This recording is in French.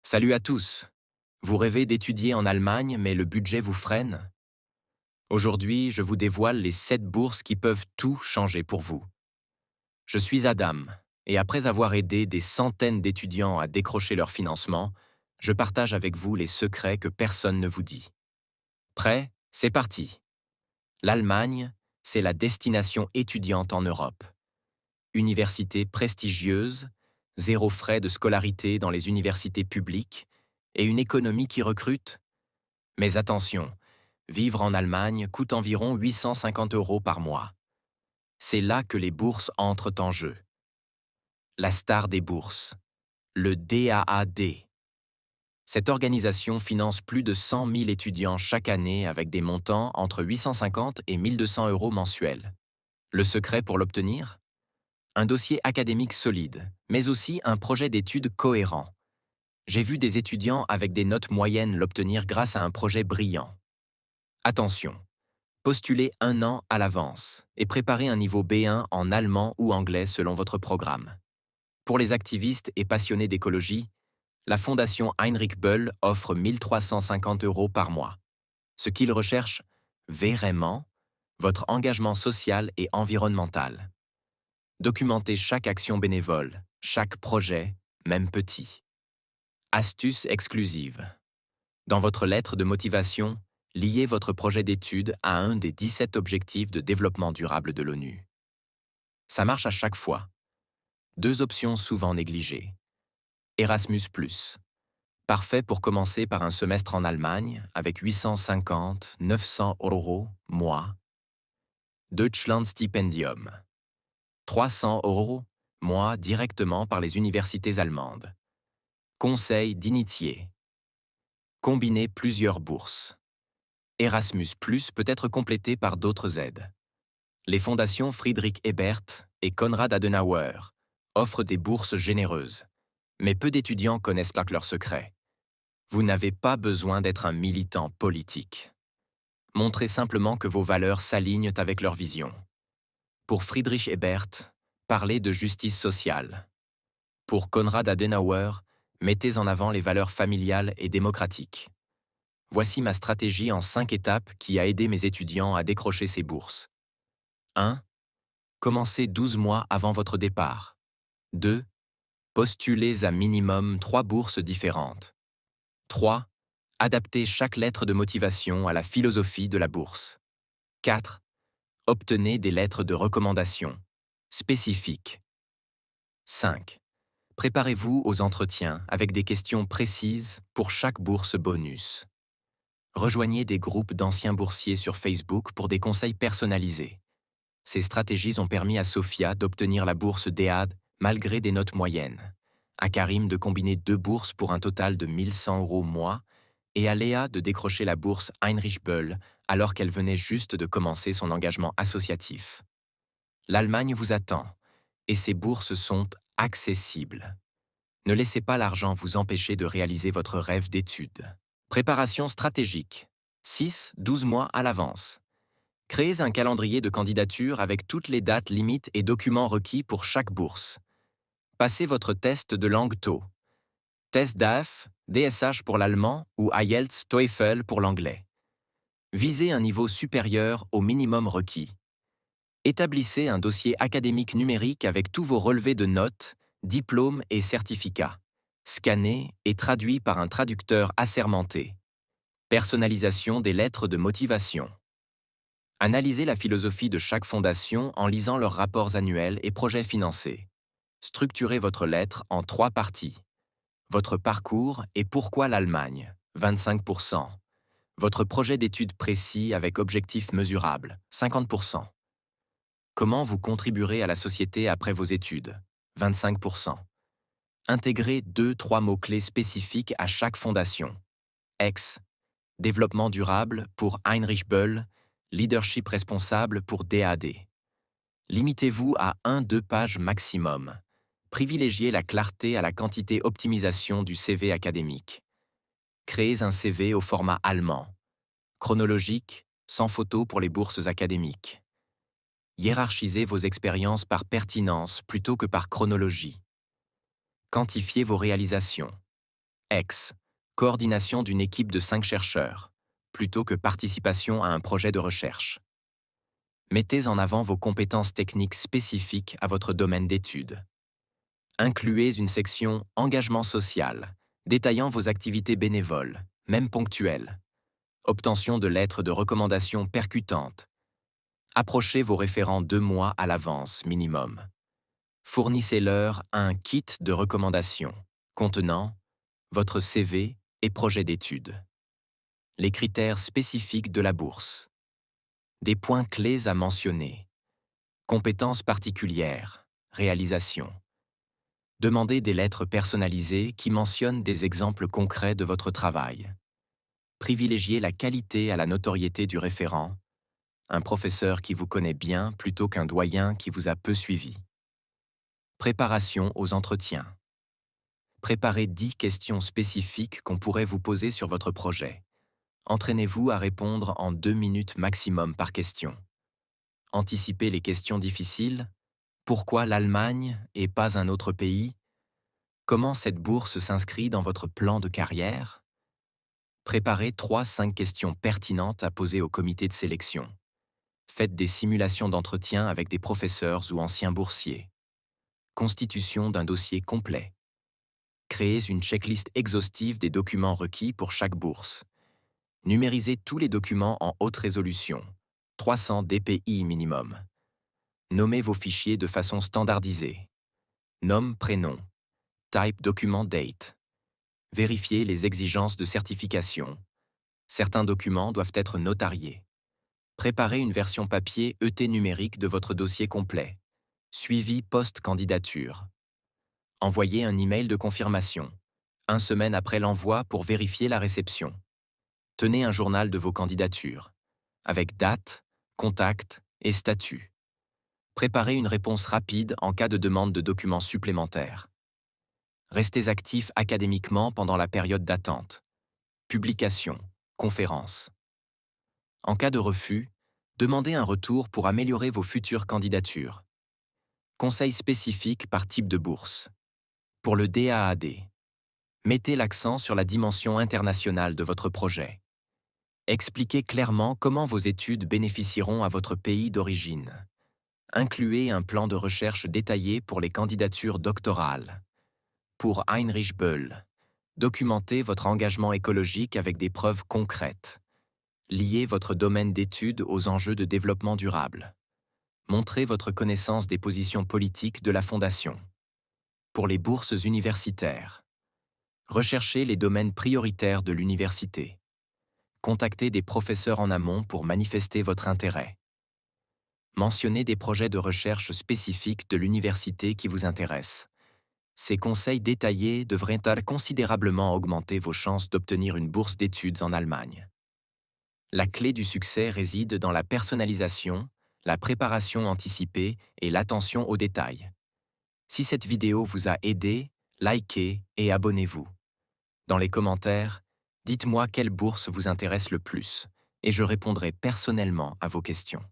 Salut à tous. Vous rêvez d'étudier en Allemagne, mais le budget vous freine? Aujourd'hui, je vous dévoile les 7 bourses qui peuvent tout changer pour vous. Je suis Adam, et après avoir aidé des centaines d'étudiants à décrocher leur financement, je partage avec vous les secrets que personne ne vous dit. Prêt? C'est parti. L'Allemagne, c'est la destination étudiante en Europe. Université prestigieuse, zéro frais de scolarité dans les universités publiques, et une économie qui recrute. Mais attention, vivre en Allemagne coûte environ 850 € par mois. C'est là que les bourses entrent en jeu. La star des bourses, le DAAD. Cette organisation finance plus de 100 000 étudiants chaque année avec des montants entre 850 et 1200 € mensuels. Le secret pour l'obtenir? Un dossier académique solide, mais aussi un projet d'études cohérent. J'ai vu des étudiants avec des notes moyennes l'obtenir grâce à un projet brillant. Attention! Postulez un an à l'avance et préparez un niveau B1 en allemand ou anglais selon votre programme. Pour les activistes et passionnés d'écologie, la Fondation Heinrich Böll offre 1350 € par mois. Ce qu'ils recherchent vraiment, votre engagement social et environnemental. Documentez chaque action bénévole, chaque projet, même petit. Astuce exclusive. Dans votre lettre de motivation, liez votre projet d'étude à un des 17 objectifs de développement durable de l'ONU. Ça marche à chaque fois. Deux options souvent négligées. Erasmus+, parfait pour commencer par un semestre en Allemagne avec 850-900 € mois. Deutschlandstipendium, 300 € mois directement par les universités allemandes. Conseil d'initié. Combinez plusieurs bourses. Erasmus+ peut être complété par d'autres aides. Les fondations Friedrich Ebert et Konrad Adenauer offrent des bourses généreuses, mais peu d'étudiants connaissent là leur secret. Vous n'avez pas besoin d'être un militant politique. Montrez simplement que vos valeurs s'alignent avec leur vision. Pour Friedrich Ebert, parlez de justice sociale. Pour Konrad Adenauer, mettez en avant les valeurs familiales et démocratiques. Voici ma stratégie en 5 étapes qui a aidé mes étudiants à décrocher ces bourses. 1. Commencez 12 mois avant votre départ. 2. Postulez à minimum 3 bourses différentes. 3. Adaptez chaque lettre de motivation à la philosophie de la bourse. 4. Obtenez des lettres de recommandation spécifiques. 5. Préparez-vous aux entretiens avec des questions précises pour chaque bourse bonus. Rejoignez des groupes d'anciens boursiers sur Facebook pour des conseils personnalisés. Ces stratégies ont permis à Sophia d'obtenir la bourse DEAD malgré des notes moyennes, à Karim de combiner 2 bourses pour un total de 1100 € mois, et à Léa de décrocher la bourse Heinrich Böll alors qu'elle venait juste de commencer son engagement associatif. L'Allemagne vous attend, et ces bourses sont accessibles. Ne laissez pas l'argent vous empêcher de réaliser votre rêve d'études. Préparation stratégique. 6-12 mois à l'avance. Créez un calendrier de candidature avec toutes les dates limites et documents requis pour chaque bourse. Passez votre test de langue tôt. Test DAF, DSH pour l'allemand ou IELTS, TOEFL pour l'anglais. Visez un niveau supérieur au minimum requis. Établissez un dossier académique numérique avec tous vos relevés de notes, diplômes et certificats, scannés et traduits par un traducteur assermenté. Personnalisation des lettres de motivation. Analysez la philosophie de chaque fondation en lisant leurs rapports annuels et projets financés. Structurez votre lettre en 3 parties. Votre parcours et pourquoi l'Allemagne, 25%. Votre projet d'études précis avec objectifs mesurables, 50%. Comment vous contribuerez à la société après vos études, 25%. Intégrez 2-3 mots-clés spécifiques à chaque fondation. Ex, développement durable pour Heinrich Böll, leadership responsable pour DAD. Limitez-vous à 1-2 pages maximum. Privilégiez la clarté à la quantité optimisation du CV académique. Créez un CV au format allemand. Chronologique, sans photo pour les bourses académiques. Hiérarchisez vos expériences par pertinence plutôt que par chronologie. Quantifiez vos réalisations. X. Coordination d'une équipe de 5 chercheurs, plutôt que participation à un projet de recherche. Mettez en avant vos compétences techniques spécifiques à votre domaine d'études. Incluez une section engagement social, détaillant vos activités bénévoles, même ponctuelles. Obtention de lettres de recommandation percutantes. Approchez vos référents 2 mois à l'avance minimum. Fournissez-leur un kit de recommandation contenant votre CV et projet d'études. Les critères spécifiques de la bourse. Des points clés à mentionner. Compétences particulières. Réalisation. Demandez des lettres personnalisées qui mentionnent des exemples concrets de votre travail. Privilégiez la qualité à la notoriété du référent, un professeur qui vous connaît bien plutôt qu'un doyen qui vous a peu suivi. Préparation aux entretiens. Préparez 10 questions spécifiques qu'on pourrait vous poser sur votre projet. Entraînez-vous à répondre en 2 minutes maximum par question. Anticipez les questions difficiles. Pourquoi l'Allemagne et pas un autre pays? Comment cette bourse s'inscrit dans votre plan de carrière? Préparez 3-5 questions pertinentes à poser au comité de sélection. Faites des simulations d'entretien avec des professeurs ou anciens boursiers. Constitution d'un dossier complet. Créez une checklist exhaustive des documents requis pour chaque bourse. Numérisez tous les documents en haute résolution, 300 dpi minimum. Nommez vos fichiers de façon standardisée. Nom, prénom. Type, document, date. Vérifiez les exigences de certification. Certains documents doivent être notariés. Préparez une version papier ET numérique de votre dossier complet. Suivi post-candidature. Envoyez un email de confirmation, 1 semaine après l'envoi pour vérifier la réception. Tenez un journal de vos candidatures, avec date, contact et statut. Préparez une réponse rapide en cas de demande de documents supplémentaires. Restez actif académiquement pendant la période d'attente. Publication, conférence. En cas de refus, demandez un retour pour améliorer vos futures candidatures. Conseils spécifiques par type de bourse. Pour le DAAD, mettez l'accent sur la dimension internationale de votre projet. Expliquez clairement comment vos études bénéficieront à votre pays d'origine. Incluez un plan de recherche détaillé pour les candidatures doctorales. Pour Heinrich Böll, documentez votre engagement écologique avec des preuves concrètes. Liez votre domaine d'études aux enjeux de développement durable. Montrez votre connaissance des positions politiques de la Fondation. Pour les bourses universitaires, recherchez les domaines prioritaires de l'université. Contactez des professeurs en amont pour manifester votre intérêt. Mentionnez des projets de recherche spécifiques de l'université qui vous intéressent. Ces conseils détaillés devraient considérablement augmenter vos chances d'obtenir une bourse d'études en Allemagne. La clé du succès réside dans la personnalisation, la préparation anticipée et l'attention aux détails. Si cette vidéo vous a aidé, likez et abonnez-vous. Dans les commentaires, dites-moi quelle bourse vous intéresse le plus et je répondrai personnellement à vos questions.